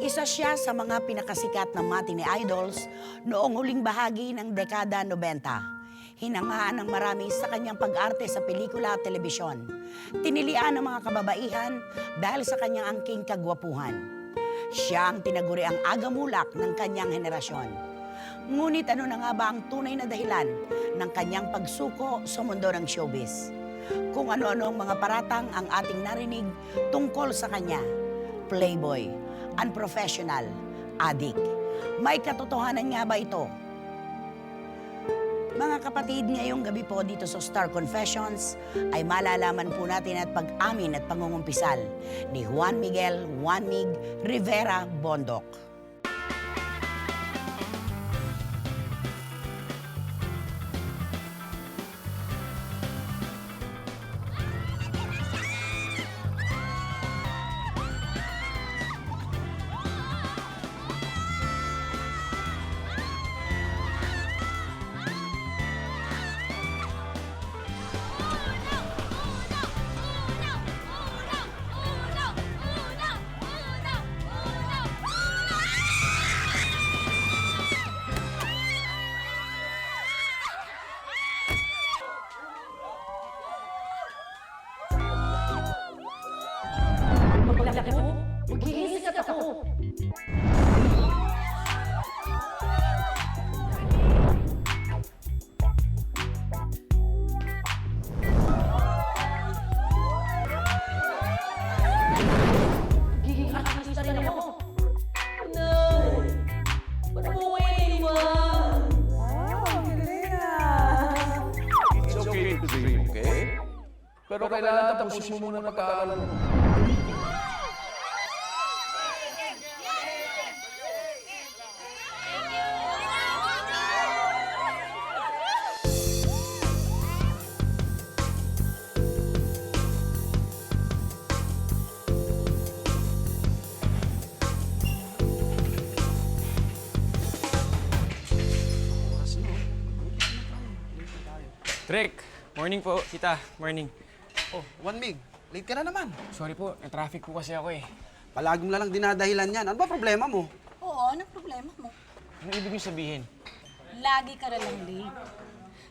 Isa siya sa mga pinakasikat na matinee idols noong huling bahagi ng dekada 90. Hinangaan ng marami sa kanyang pag-arte sa pelikula at telebisyon. Tinilian ng mga kababaihan dahil sa kanyang angking kagwapuhan. Siya ang tinaguri ang agamulak ng kanyang henerasyon. Ngunit ano na nga ba ang tunay na dahilan ng kanyang pagsuko sa mundo ng showbiz? Kung ano-ano ang mga paratang ang ating narinig tungkol sa kanya. Playboy, unprofessional, addict. May katotohanan nga ba ito? Mga kapatid, ngayong gabi po dito sa Star Confessions ay malalaman po natin at pag-amin at pangungumpisal ni Juan Miguel Rivera Bondoc. Paglaki mo, magiging sikat ako. Magiging artista rin ako. No! Ba't mo ko iniwan? It's okay to dream, okay? Pero kailangan tapusin mo muna pag-aaral mo. Trek, morning po, tita. Morning. Oh, 1 Mig, late ka na naman. Sorry po, na-traffic po kasi ako eh. Palagi mo lang dinadahilan yan. Ano ba problema mo? Oo, ano problema mo? Ano ibig niyo sabihin? Lagi ka na lang late.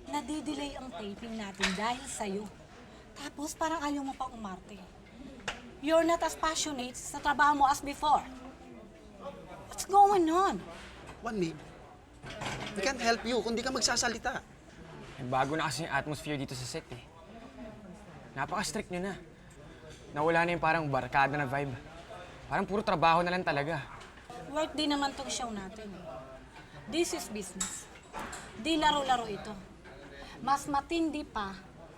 Nadidelay ang taping natin dahil sa'yo. Tapos parang ayaw mo pang umarte. You're not as passionate sa trabaho mo as before. What's going on? 1 Mig, we can't help you kung di ka magsasalita. Eh, bago na kasi yung atmosphere dito sa set eh. Napaka-strict niyo na. Nawala na yung parang barkada na vibe. Parang puro trabaho na lang talaga. Work din naman tong show natin. This is business. Di laro-laro ito. Mas matindi pa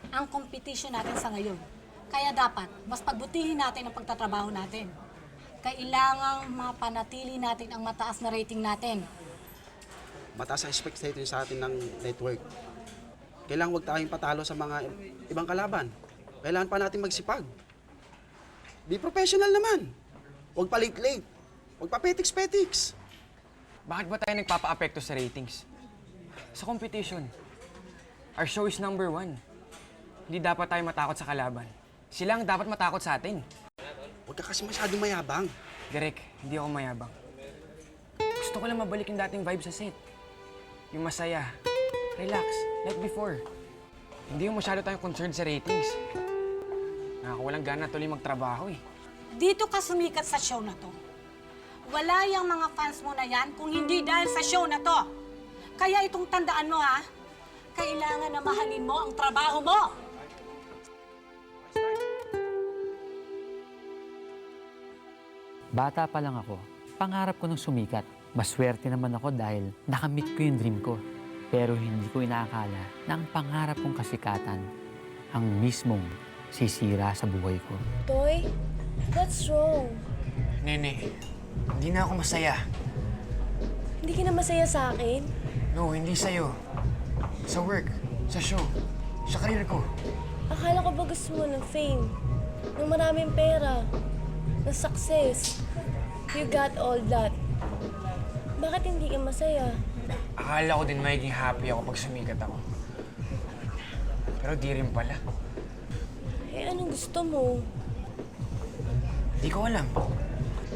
ang competition natin sa ngayon. Kaya dapat, mas pagbutihin natin ang pagtatrabaho natin. Kailangang mapanatili natin ang mataas na rating natin. Mataas ang expectation sa atin ng network. Kailangan huwag tayong patalo sa mga ibang kalaban. Kailangan pa natin magsipag. Be professional naman. Huwag pa late-late. Huwag pa petiks-petiks. Bakit ba tayo nagpapa-apekto sa ratings? Sa competition. Our show is #1. Hindi dapat tayo matakot sa kalaban. Sila ang dapat matakot sa atin. Huwag ka kasi masyadong mayabang. Derek, hindi ako mayabang. Gusto ko lang mabalik yung dating vibe sa set. Yung masaya. Relax, like before. Hindi yung masyado tayong concerned sa ratings. Nakakawalang gana tuloy magtrabaho eh. Dito ka sumikat sa show na to. Wala yung mga fans mo na yan kung hindi dahil sa show na to. Kaya itong tandaan mo ha, kailangan na mahalin mo ang trabaho mo. Bata pa lang ako, pangarap ko nung sumikat. Maswerte naman ako dahil nakamit ko yung dream ko. Pero hindi ko inaakala na ang pangarap kong kasikatan ang mismong sisira sa buhay ko. Toy, what's wrong? Nene, hindi na ako masaya. Hindi ka na masaya sa akin? No, hindi sa'yo. Sa work, sa show, sa career ko. Akala ko ba gusto mo ng fame, ng maraming pera, ng success. You got all that. Bakit hindi ka masaya? Akala ko din magiging happy ako pag sumikat ako. Pero di rin pala. Eh, anong gusto mo? Di ko alam.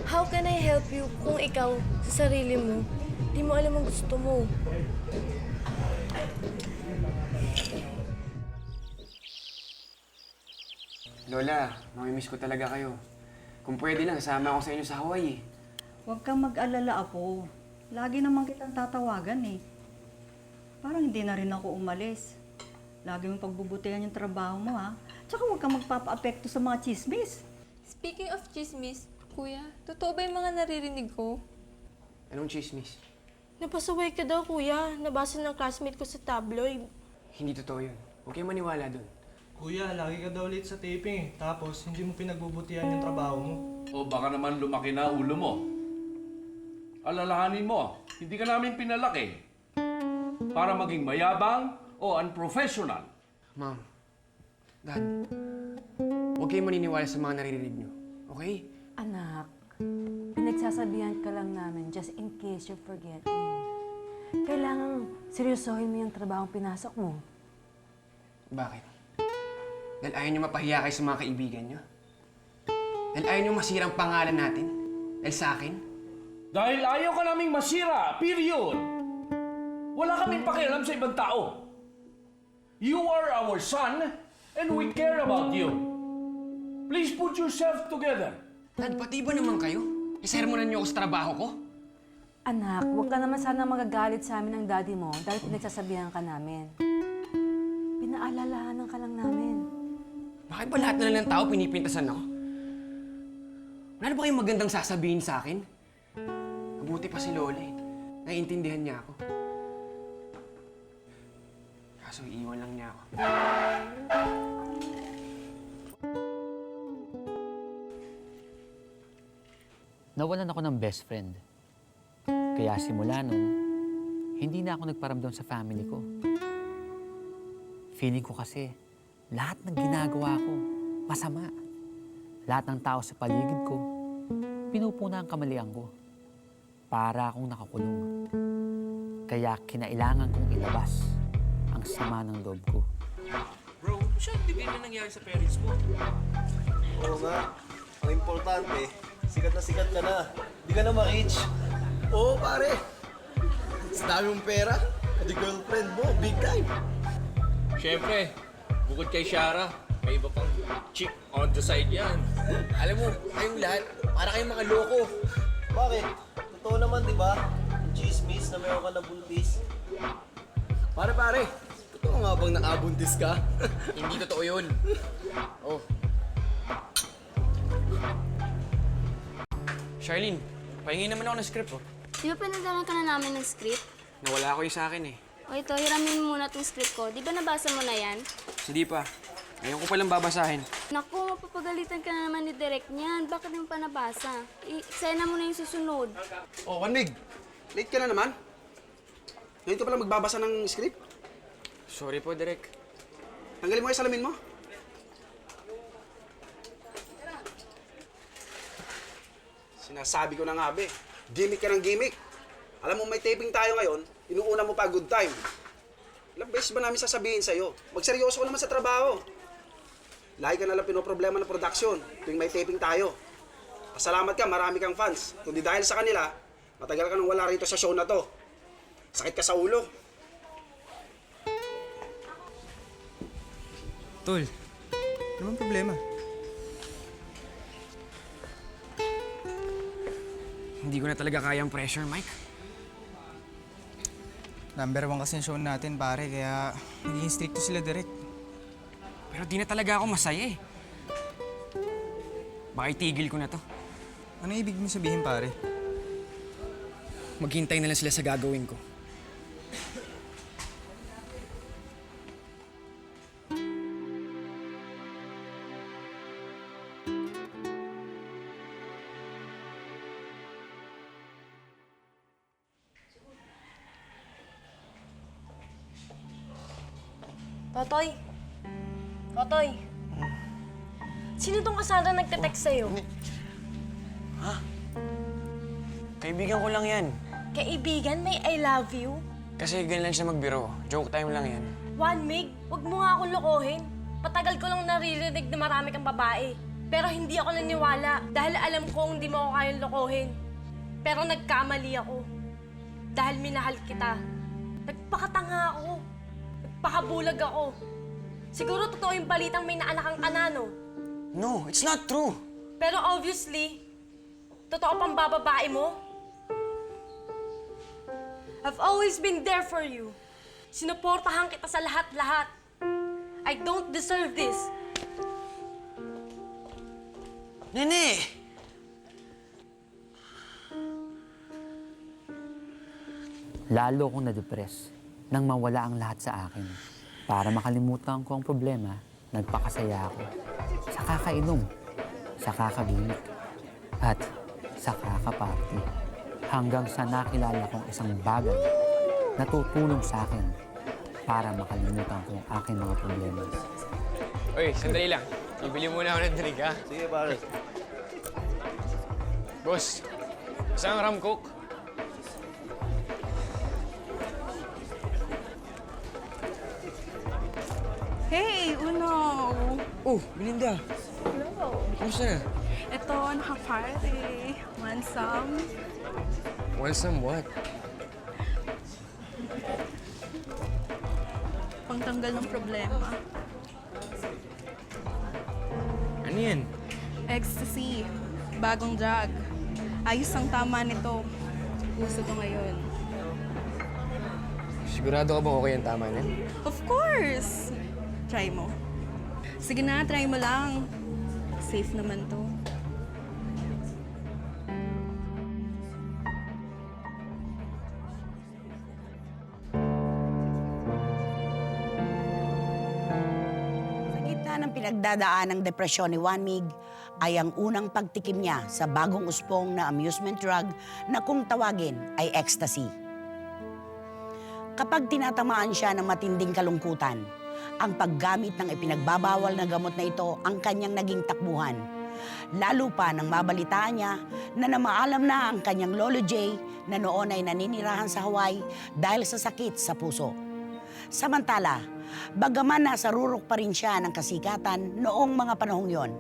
How can I help you kung ikaw, sa sarili mo, di mo alam ang gusto mo? Lola, mamimiss ko talaga kayo. Kung pwede lang, sama ako sa inyo sa Hawaii. Huwag kang mag-alala, Apo. Lagi naman kitang tatawagan eh. Parang hindi na rin ako umalis. Lagi mong pagbubutihan yung trabaho mo, ha? Tsaka huwag kang magpapa-apekto sa mga chismis. Speaking of chismis, Kuya, totoo ba yung mga naririnig ko? Anong chismis? Napasaway ka daw, kuya. Nabasa ng classmate ko sa tabloid. Hindi totoo yun. Huwag kayong maniwala doon. Kuya, lagi ka daw late sa taping eh. Tapos, hindi mo pinagbubutihan yung trabaho mo. O baka naman lumaki na ulo mo. Alalahanin mo, hindi ka namin pinalaki para maging mayabang o unprofessional. Ma'am, Dad, huwag kayong maniniwala sa mga naririnig nyo. Okay? Anak, pinagsasabihan ka lang namin just in case you're forgetting. Kailangan seryosohin mo yung trabaho pinasok mo. Bakit? Dahil ayaw nyo mapahiya kayo sa mga kaibigan nyo? Dahil ayaw nyo masira ang pangalan natin? Dahil sa akin? Dahil ayaw ka naming masira, period. Wala kaming pakialam sa ibang tao. You are our son and we care about you. Please put yourself together. Dad, pati ba naman kayo? Isermonan nyo ako sa trabaho ko? Anak, huwag ka naman sana magagalit sa amin ng daddy mo dahil pinagsasabihan ka namin. Pinaalalahanan ka lang namin. Bakit ba lahat na lang ng tao pinipintasan ako? Wala na ba kayong magandang sasabihin sa akin? Mabuti pa si Lola eh. Naiintindihan niya ako. Kaso iiwan lang niya ako. Nawalan ako ng best friend. Kaya simula nun, hindi na ako nagparamdam sa family ko. Feeling ko kasi, lahat ng ginagawa ko, masama. Lahat ng tao sa paligid ko, pinupuna ang kamalian ko. Para akong nakakulong. Kaya kinailangan kong ilabas ang sama ng loob ko. Bro, siya hindi na nangyari sa parents mo. Oo nga. Ang importante, sikat ka na. Hindi ka na ma-reach. Oo, pare. Sa dami mong pera, pati girlfriend mo, big time. Siyempre, bukod kay Shara, may iba pang chick on the side yan. Alam mo, kayong lahat, para kayong mga loko. Bakit? Totoo naman, di ba? Yung chismis na mayroon ka na buntis. Pare, totoo nga bang nakabuntis ka? Hindi totoo yun. Oh. Charlene, pahingi naman ako ng script, oh. Di ba pinadala ka na namin ng script? Nawala ko yung sa akin, eh. O ito, hiramin mo muna itong script ko. Di ba nabasa mo na yan? Hindi pa. Ngayon ko palang babasahin. Naku, mapapagalitan ka na naman ni Direk niyan. Bakit mo pa nabasa? Eksena mo na yung susunod. Oh, Wanmig, late ka na naman. Ngayon ka pala magbabasa ng script. Sorry po, Direk. Tanggalin mo yung salamin mo. Sinasabi ko na nga, be. Gimmick ka ng gimmick. Alam mo, may taping tayo ngayon, inuuna mo pa good time. Ilang beses ba namin sasabihin sa'yo? Magseryoso ka naman sa trabaho. Lagi ka nalang pinoproblema ng production tuwing may taping tayo. Pasalamat ka, marami kang fans. Kundi dahil sa kanila, matagal ka nang wala rito sa show na to. Sakit ka sa ulo. Tol, ano bang problema? Hindi ko na talaga kaya ang pressure, Mike. Number 1 kasi yung show natin, pare, kaya naging stricto sila direct. Pero di na talaga ako masaya, eh. Baka itigil ko na to. Ano ibig mo sabihin, pare? Maghintay na lang sila sa gagawin ko. Totoy! Totoy! Sino tong kasada nagte-text sa'yo? Kaibigan ko lang yan. Kaibigan, may I love you? Kasi ganun lang siya magbiro. Joke time lang yan. Wanmig, wag mo nga akong lokohin. Patagal ko lang naririnig na marami kang babae. Pero hindi ako naniwala dahil alam kong hindi mo ako kayang lokohin. Pero nagkamali ako. Dahil minahal kita. Nagpakatanga ako. Nagpakabulag ako. Siguro totoo yung balitang may naanak kang kanano. No, it's not true. Pero obviously, totoo pang bababae mo. I've always been there for you. Sinuportahan kita sa lahat-lahat. I don't deserve this. Nene! Lalo akong na-depress nang mawala ang lahat sa akin. Para makalimutan ko ang problema, nagpakasaya ako. Sa kakainom, sa kakagimik, at sa kakaparty. Hanggang sa nakilala kong isang bagay na tutulong sa akin para makalimutan ko ang aking mga problema. Uy, sandali lang. Bibili muna ako ng drink, ha? Sige, pare. Boss, isang rum coke. Hey, Uno! Oh, Belinda. Hello! Kamusta na? Ito, naka-party. Want some? Want some what? Pangtanggal ng problema. Ano yan? Ecstasy. Bagong drug. Ayos ang tama nito. Uso to ngayon. Sigurado ka bang okay ang tama niyan? Of course! Try mo. Sige na, try mo lang. Safe naman to. Sa gitna ng pinagdadaan ng depresyon ni Juan Mig ay ang unang pagtikim niya sa bagong uspong na amusement drug na kung tawagin ay ecstasy. Kapag tinatamaan siya ng matinding kalungkutan, ang paggamit ng ipinagbabawal na gamot na ito ang kanyang naging takbuhan. Lalo pa nang mabalitaan niya na namaalam na ang kanyang lolo Jay na noon ay naninirahan sa Hawaii dahil sa sakit sa puso. Samantala, bagaman nasa rurok pa rin siya ng kasikatan noong mga panahong yon,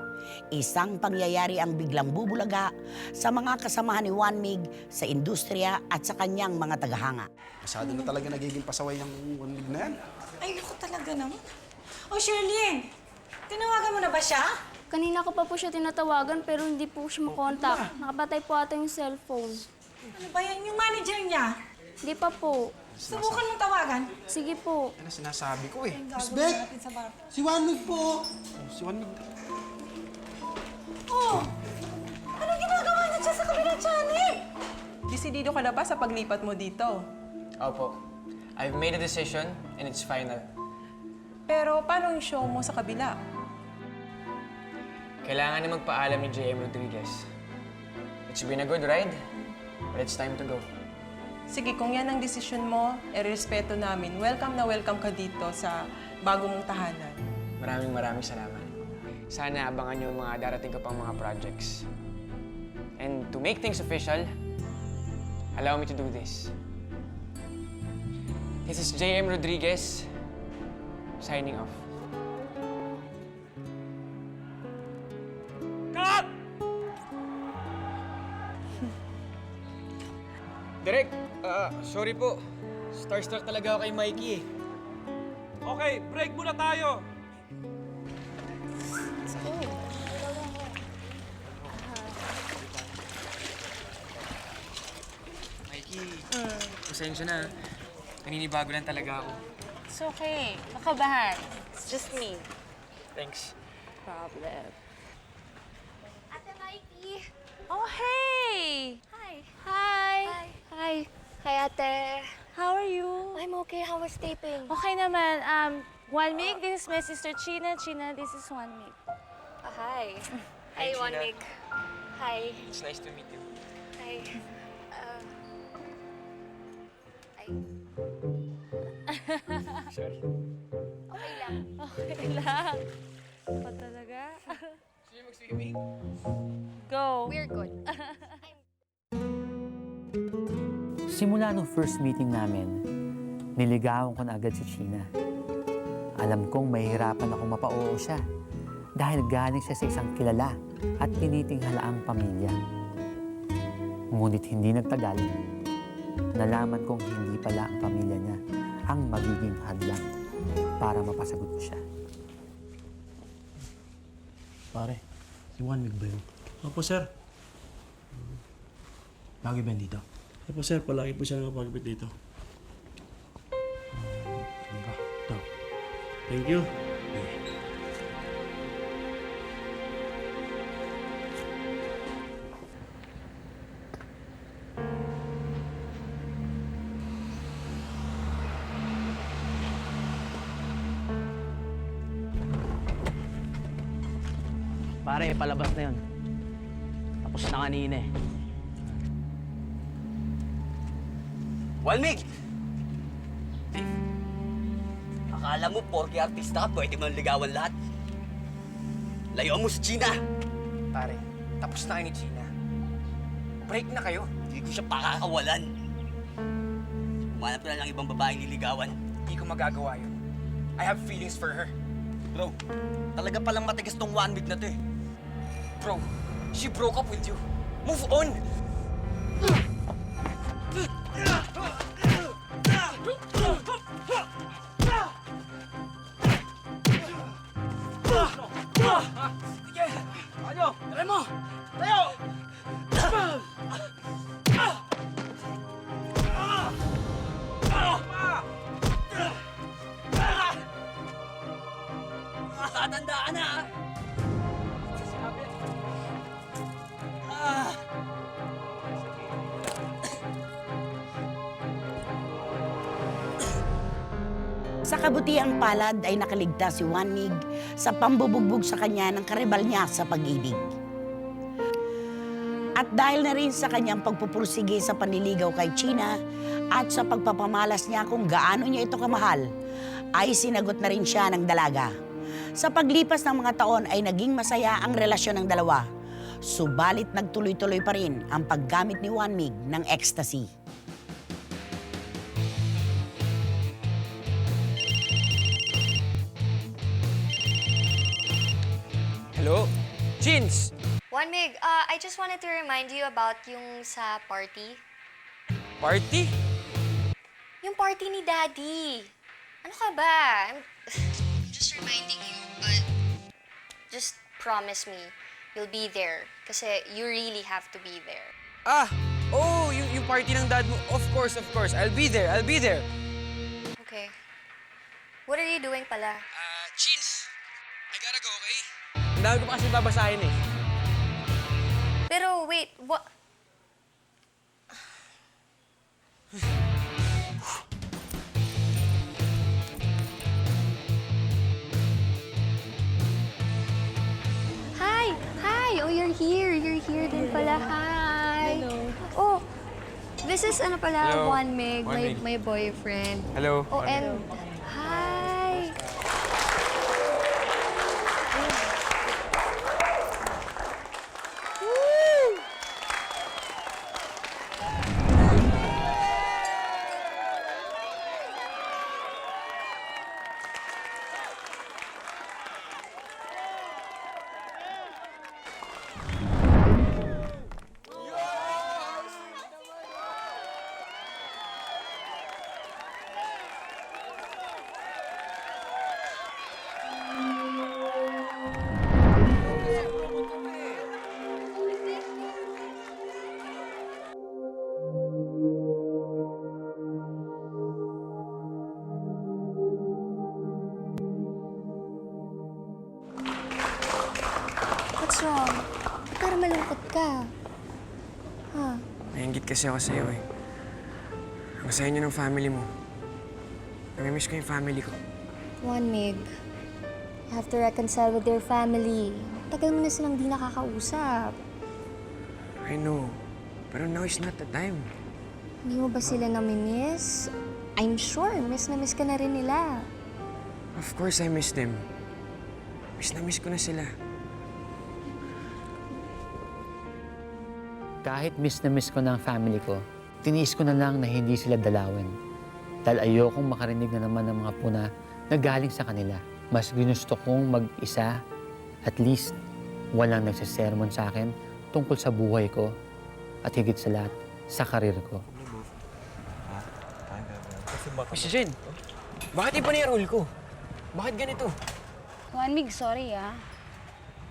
isang pangyayari ang biglang bubulaga sa mga kasamahan ni Juan Mig sa industriya at sa kanyang mga tagahanga. Masyado na talaga nagiging pasaway ng Juan Mig na yan. Ay, naku talaga naman. Oh, Shirley! Tinawagan mo na ba siya? Kanina ko pa po siya tinatawagan pero hindi po siya makontak. Nakapatay po ata yung cellphone. Ano ba yan? Yung manager niya? Hindi pa po. Subukan mong tawagan. Sige po. Yan ang sinasabi ko eh. Miss Beck! Si Juan Mig po! Si Juan Mig. Oh! Anong ginagawa niya dyan sa kabilang channel? Desidido ka na ba sa paglipat mo dito? Opo. I've made a decision and it's final. Pero paano yung show mo sa kabila? Kailangan na magpaalam ni J.M. Rodriguez. It's been a good ride, but it's time to go. Sige, kung yan ang desisyon mo, respeto namin. Welcome na welcome ka dito sa bago mong tahanan. Maraming salamat. Sana abangan niyo yung mga darating ko pang mga projects. And to make things official, allow me to do this. This is J.M. Rodriguez, signing off. Cut! Direk, sorry po. Starstruck talaga ako kay Mikey eh. Okay, break muna tayo. Mikey, pasensya na. Naninibago lang talaga ako. It's okay. Nakabahan. It's just me. Thanks. Problem. Ate Mikey! Oh, hey! Hi! Hi! Hi! Hi, ate. How are you? I'm okay. How was taping? Okay naman. Juan Mig, this is my sister China. China, this is Juan Mig. Hi. Hi, Juan Gina. Mig. Hi. It's nice to meet you. Hi. Ay. Sorry. Okay lang. Okay lang. Pa talaga? Sige, mag-swimming? Go. We're good. Simula nung first meeting namin, niligawan ko na agad si China. Alam kong mahihirapan akong mapa-oo siya dahil galing siya sa isang kilala at tinitinghalaang pamilya. Ngunit hindi nagtagal, nalaman kong hindi pala ang pamilya niya ang magiging hadlang para mapasagot ko siya. Pare, si Juan Mig ba yun? Opo, sir. Lagi ba dito? Opo, sir. Palagi po siya nakapagpit dito. Ito. Thank you. Pare, palabas na yun. Tapos na kanina eh. Walmig! Akala mo, porke artista ka, pwede mo ligawan lahat. Layuan mo si Gina! Pare, tapos na kayo ni Gina. Break na kayo. Hindi ko siya pakakawalan. Umanap na lang ibang babaeng liligawan. Hindi ko magagawa yun. I have feelings for her. Bro, talaga palang matigas tong 1 week na to eh. Bro, she broke up with you. Move on! Sige! Ano? Tara mo! Tayo! Tatanda ka na, ha? Sa kabutihang palad ay nakaligtas si Juan Mig sa pambubugbog sa kanya ng karibal niya sa pag-ibig. At dahil na rin sa kanyang pagpupursige sa panliligaw kay Gina at sa pagpapamalas niya kung gaano niya ito kamahal, ay sinagot na rin siya ng dalaga. Sa paglipas ng mga taon ay naging masaya ang relasyon ng dalawa. Subalit nagtuloy-tuloy pa rin ang paggamit ni Juan Mig ng ecstasy. Hello? Jeans! Juan Mig, I just wanted to remind you about yung sa party. Party? Yung party ni Daddy. Ano ka ba? I'm just reminding you, but just promise me you'll be there. Kasi you really have to be there. Yung party ng dad mo. Of course. I'll be there. Okay. What are you doing pala? Jeans! I gotta go, okay? Ang dami ko pa kasi babasahin eh. Pero wait, what? Hi! Oh, you're here. You're here din pala. Hi! Hello. Oh, this is ano pala, Hello. Juan Mig, Juan Mig. my boyfriend. Hello. Oh, and hi! What's wrong? Parang malungkot ka. Huh? Nainggit kasi ako sa'yo eh. Ang saya niyo ng family mo. Namimiss ko yung family ko. Juan Mig, you have to reconcile with your family. Tagal mo na silang di nakakausap. I know. Pero now is not the time. Hindi mo ba sila namimiss? I'm sure, miss na miss ka na rin nila. Of course I miss them. Miss na miss ko na sila. Kahit miss na miss ko ng family ko, tiniis ko na lang na hindi sila dalawin. Dahil ayokong makarinig na naman ng mga puna na galing sa kanila. Mas ginusto kong mag-isa At least, walang nagsasermon sa akin tungkol sa buhay ko at higit sa lahat, sa karir ko. Mr. Jen, bakit iba na yung role ko? Bakit ganito? Juan Mig, sorry ah.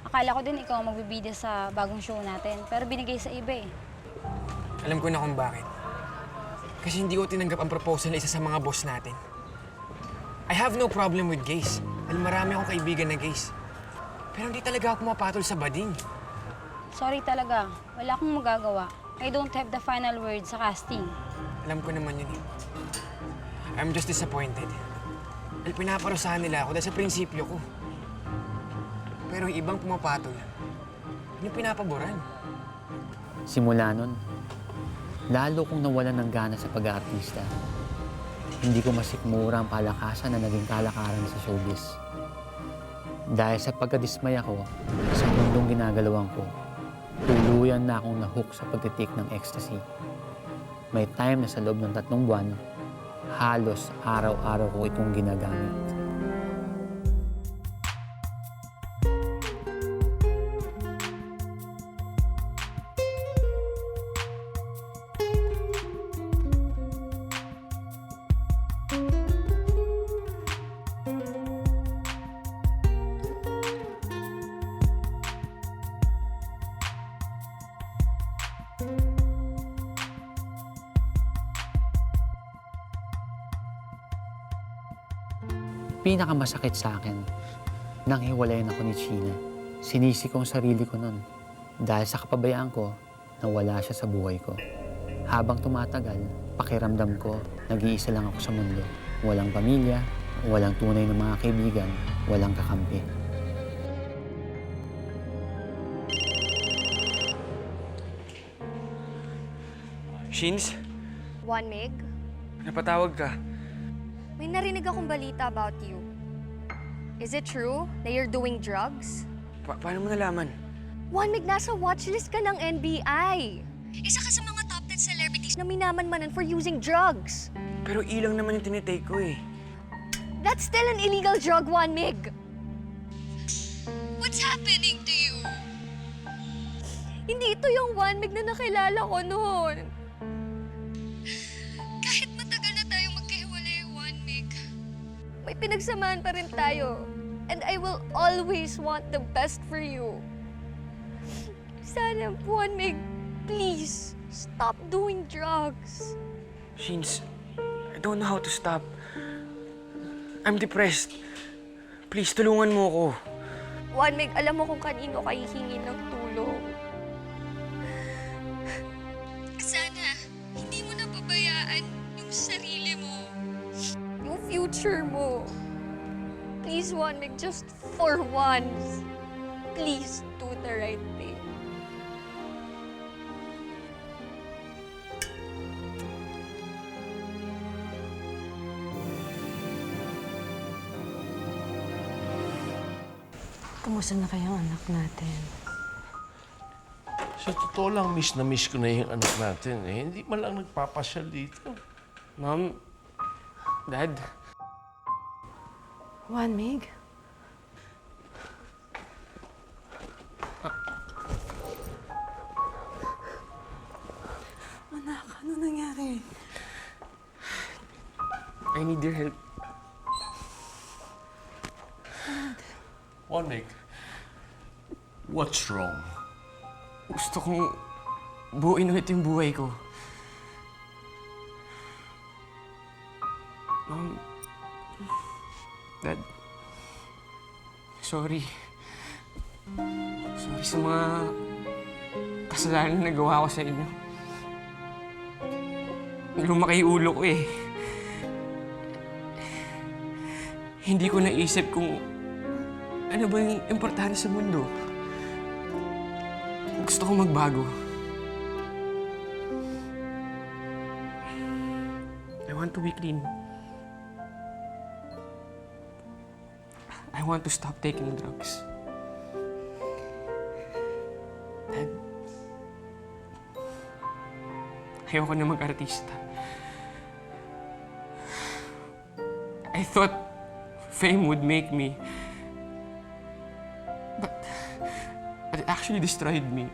Akala ko din ikaw ang magbibida sa bagong show natin, pero binigay sa iba eh. Alam ko na kung bakit. Kasi hindi ko tinanggap ang proposal na isa sa mga boss natin. I have no problem with gays. Dahil marami akong kaibigan na gays. Pero hindi talaga ako mapatol sa bading. Sorry talaga, wala akong magagawa. I don't have the final word sa casting. Alam ko naman yun eh. I'm just disappointed. Dahil pinaparusahan nila ako dahil sa prinsipyo ko. Pero yung ibang pumapatol, yung pinapaboran. Simula nun, lalo kong nawalan ng gana sa pag-aartista. Hindi ko masikmura ang palakasan na naging kalakaran sa showbiz. Dahil sa pagkadismaya ko sa mundong ginagalawan ko, tuluyan na akong nahook sa pagtitik ng ecstasy. May time na sa loob ng 3 buwan, halos araw-araw ko itong ginagamit. Pinakamasakit sa akin, nang hiwalayan ako ni China. Sinisi ko ang sarili ko nun dahil sa kapabayaan ko na wala siya sa buhay ko. Habang tumatagal, pakiramdam ko, nag-iisa lang ako sa mundo. Walang pamilya, walang tunay na mga kaibigan, walang kakampi. Shins, Juan Mig, napatawag ka. may narinig akong balita about you. Is it true na you're doing drugs? Paano mo nalaman? Juan Mig, nasa watchlist ka ng NBI. Isa ka sa mga top 10 celebrities na minamanmanan for using drugs. Pero ilang naman yung tinitake ko eh. That's still an illegal drug, Juan Mig. What's happening to you? Hindi ito yung Juan Mig na nakilala ko noon. Kahit matagal na tayong magkahiwalay, Juan Mig, may pinagsamahan pa rin tayo. And I will always want the best for you. Sana, Juan Mig, please, stop doing drugs. Shins, I don't know how to stop. I'm depressed. Please, tulungan mo ako. Juan Mig, alam mo kung kanino ka hihingin ng tulong. Sana, hindi mo napabayaan yung sarili mo. Yung future mo. Please, Juan Mig, just for once, please do the right thing. Kumusta na kayo ang anak natin? Sa totoo lang, miss na miss ko na yung anak natin. Eh, hindi man lang nagpapasyal dito. Ma'am, Dad, Juan Mig? Anak, ano nangyari? I need your help. Juanic, what's wrong? Gusto kong buuin ulit yung buhay ko. Mom, Dad, sorry. Sorry sa mga kasalanan na nagawa ko sa inyo. Lumaki yung ulo ko eh. Hindi ko naisip kung ano ba yung importante sa mundo. Gusto kong magbago. I want to be clean. I want to stop taking drugs. Dad, ayoko na mag-artista. I thought fame would make me. But it actually destroyed me.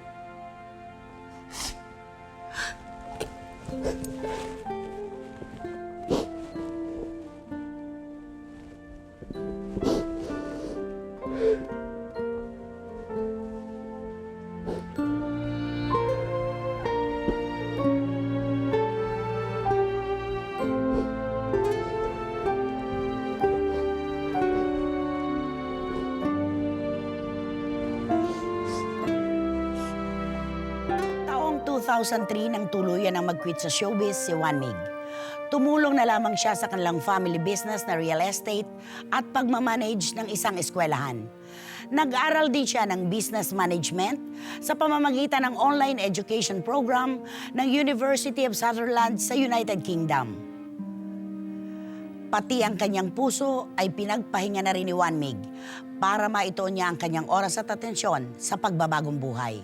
Taong 2003 nang tuluyan ang mag-quit sa showbiz si Juan Mig. Tumulong na lamang siya sa kanilang family business na real estate at pagmamanage ng isang eskwelahan. Nag-aral din siya ng business management sa pamamagitan ng online education program ng University of Sutherland sa United Kingdom. Pati ang kanyang puso ay pinagpahinga na rin ni Juan Mig para maituon niya ang kanyang oras at atensyon sa pagbabagong buhay.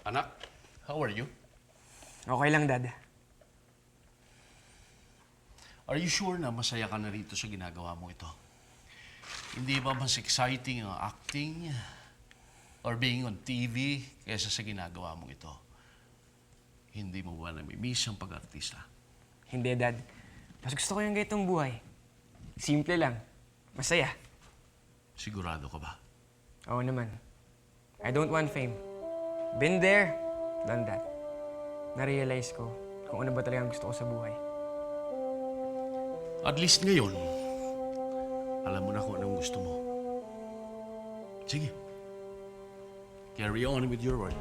Anak, how are you? Okay lang, Dad. Are you sure na masaya ka na rito sa ginagawa mo ito? Hindi ba mas exciting ang acting or being on TV kaysa sa ginagawa mo ito? Hindi mo ba namimiss ang pag-artista? Hindi, Dad. Mas gusto ko yung ganitong buhay. Simple lang. Masaya. Sigurado ka ba? Oo naman. I don't want fame. Been there, done that. Na-realize ko kung ano ba talagang gusto ko sa buhay. At least ngayon, alam mo na kung anong gusto mo. Sige. Carry on with your work.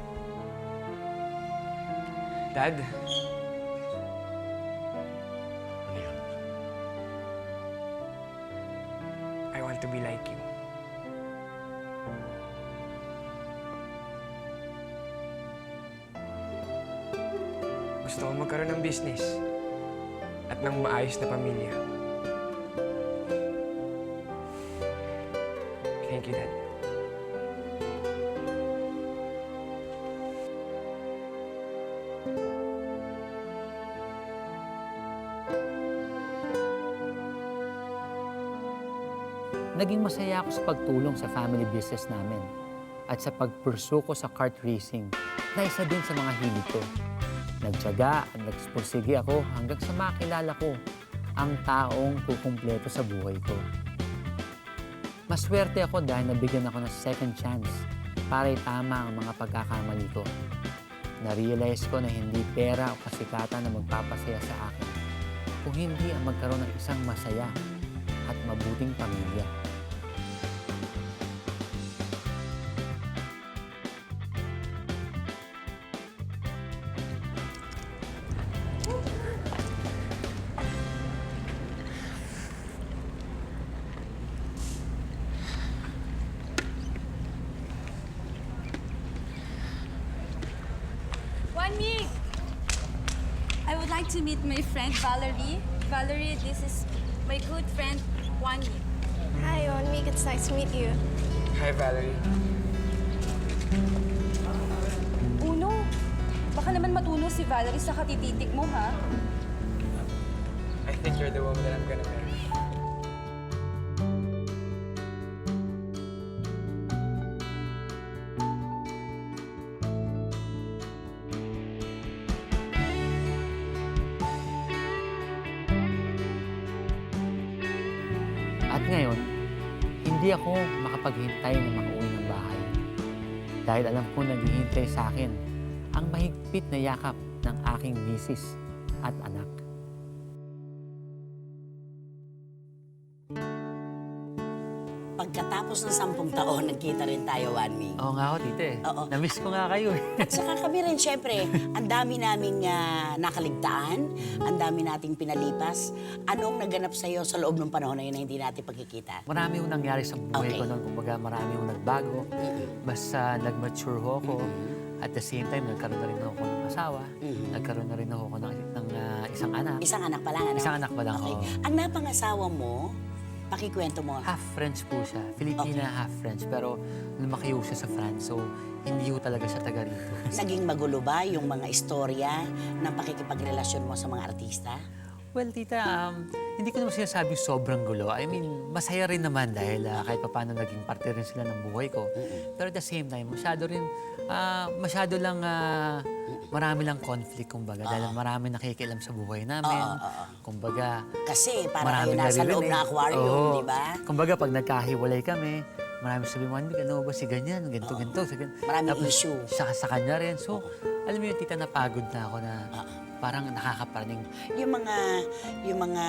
Dad, Ano yun? I want to be like you. Gusto ko magkaroon ng business at ng maayos na pamilya. Thank you, Dad. Naging masaya ako sa pagtulong sa family business namin at sa pagpursue ko sa kart racing na isa din sa mga hilig ko. Nagtiyaga at nagpursige ako hanggang sa makilala ko ang taong kukumpleto sa buhay ko. Maswerte ako dahil nabigyan ako ng second chance para itama ang mga pagkakamali ko. Na-realize ko na hindi pera o kasikatan na magpapasaya sa akin, kung hindi ang magkaroon ng isang masaya at mabuting pamilya. Juan Mig! I would like to meet my friend Valerie. Valerie, this is my good friend Juan Mig. Hi, Juan Mig. It's nice to meet you. Hi, Valerie. Uno, baka naman matuno si Valerie sa katititig mo, ha? I think you're the woman that I'm gonna marry. At ngayon, hindi ako makapaghintay na makauwi ng bahay. Dahil alam ko naghihintay sa akin ang mahigpit na yakap ng aking misis at anak. Pagkatapos ng 10 taon, nagkita rin tayo, Juan Mig. Oo nga ako, tite. Oo. Namiss ko nga kayo eh. At saka kami rin, syempre, ang dami naming nakaligtaan, ang dami nating pinalipas. Anong naganap sa'yo sa loob ng panahon na yun na hindi natin pagkikita? Marami yung nangyari sa buhay Okay. ko nung kumbaga marami yung nagbago. Mas nag-mature ho ako. At the same time, nagkaroon na rin ako ng asawa. Nagkaroon na rin ako ng isang anak. Isang anak pa lang, ano? Isang anak pa lang, Okay. oo. Ang napangasawa mo, pakikwento mo. Half French po siya. Filipina, half French. Pero lumaki ho siya sa France. So, hindi ho talaga siya taga rito. Naging magulo ba yung mga istorya ng pakikipagrelasyon mo sa mga artista? Well, tita, hindi ko naman sinasabing sobrang gulo. I mean, masaya rin naman dahil kahit paano naging parte rin sila ng buhay ko. Pero at the same time, masyado lang marami lang conflict, kumbaga. Dahil marami nakikialam sa buhay namin. Kumbaga, Kasi para marami kayo nasa loob naririnig. na aquarium, Oo. di ba? Kumbaga, pag nagkahiwalay kami, marami sabi, "One week, ano ba si ganyan? Ganito. Maraming Tapos, issue. Sa kanya rin. So, alam mo yun, tita, napagod na ako na parang nakakaparaning. Yung mga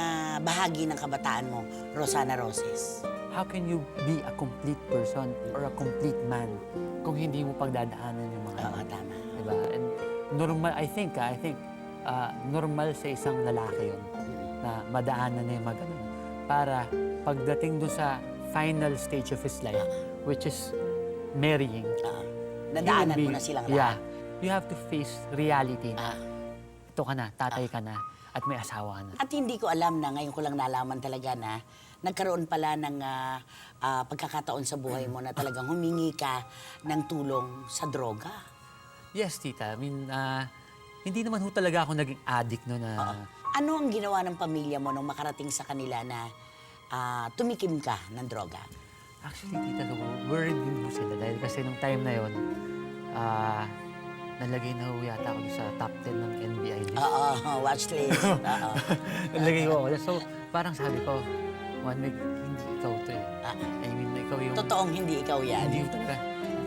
bahagi ng kabataan mo, Rosana Roses. How can you be a complete person or a complete man kung hindi mo pagdadaanan yung mga tama. Diba? And normal, I think, normal sa isang lalaki yun na madaanan na yung mga ganun. Para pagdating doon sa final stage of his life, which is marrying, Nadaanan you will mo na silang yeah, lahat. you have to face reality na ito ka na, tatay ka na, at may asawa ka na. At hindi ko alam na, ngayon ko lang nalaman talaga na nagkaroon pala ng pagkakataon sa buhay mo na talagang humingi ka ng tulong sa droga. Yes, tita. I mean, hindi naman ho talaga ako naging addict no na... Ano ang ginawa ng pamilya mo nung makarating sa kanila na tumikim ka ng droga? Actually, tita, worried din po sila dahil kasi nung time na yon, nalagay na ho yata ako sa top 10 ng NBI list. Watch list. Nalagay ko ako. So, parang sabi ko, one week, hindi ikaw to eh. I mean, ikaw yung... Totoong hindi ikaw yan. Hindi ko talaga.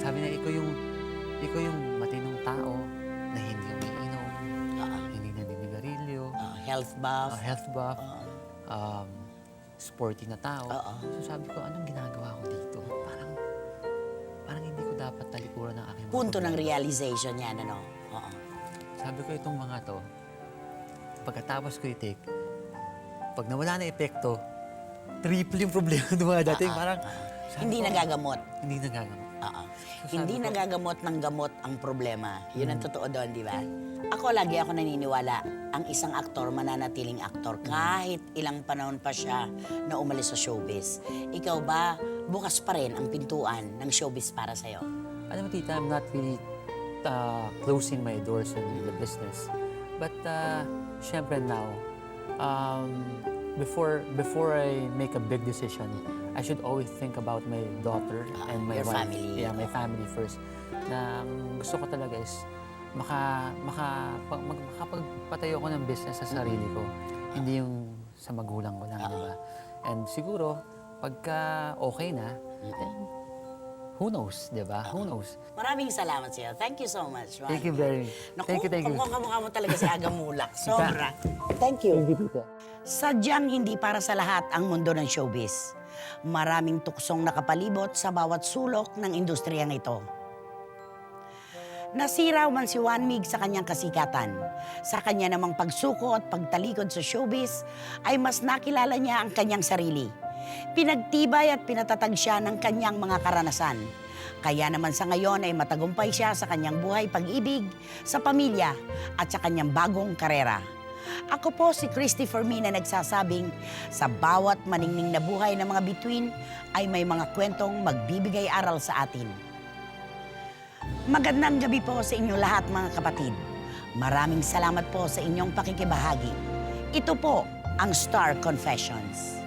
Sabi na, ikaw yung matinong tao na hindi umiinom, hindi naninigarilyo. Health buff. Health buff. Sporty na tao. So sabi ko, anong ginagawa ko dito? Parang hindi ko dapat talikuran ng aking mga Punto ng problema. realization yan, ano? Sabi ko, itong mga to, pagkatapos ko i-take, pag nawala na epekto, triple yung problema ng mga dating. Parang, Hindi nagagamot. Hindi nagagamot. Hindi nagagamot ng gamot ang problema. Yun ang totoo doon, di ba? Lagi ako naniniwala, ang isang aktor mananatiling aktor kahit ilang panahon pa siya na umalis sa showbiz. Ikaw ba, bukas pa rin ang pintuan ng showbiz para sa'yo? Alam mo, tita, I'm not really closing my doors in the business. But, syempre now, before I make a big decision, I should always think about my daughter and my your wife. family. Yeah, my family first. Na ang gusto ko talaga is makapagpatayo ko ng business sa sarili ko. Hindi yung sa magulang ko lang, di ba? And siguro, pagka okay na, then who knows, di ba? Who knows? Maraming salamat sa'yo. Thank you so much. Thank you very much. Thank you. Kamukha mo talaga si Aga Mulak. Sobra. Thank you. Sadyang hindi para sa lahat ang mundo ng showbiz. Maraming tuksong nakapalibot sa bawat sulok ng industriyang ito. Nasiraw man si Juan Mig sa kanyang kasikatan. Sa kanya namang pagsuko at pagtalikod sa showbiz, ay mas nakilala niya ang kanyang sarili. Pinagtibay at pinatatag siya ng kanyang mga karanasan. Kaya naman sa ngayon ay matagumpay siya sa kanyang buhay pag-ibig, sa pamilya at sa kanyang bagong karera. Ako po si Christopher Min na nagsasabing sa bawat maningning na buhay ng mga bituin ay may mga kwentong magbibigay aral sa atin. Magandang gabi po sa inyo lahat mga kapatid. Maraming salamat po sa inyong pakikibahagi. Ito po ang Star Confessions.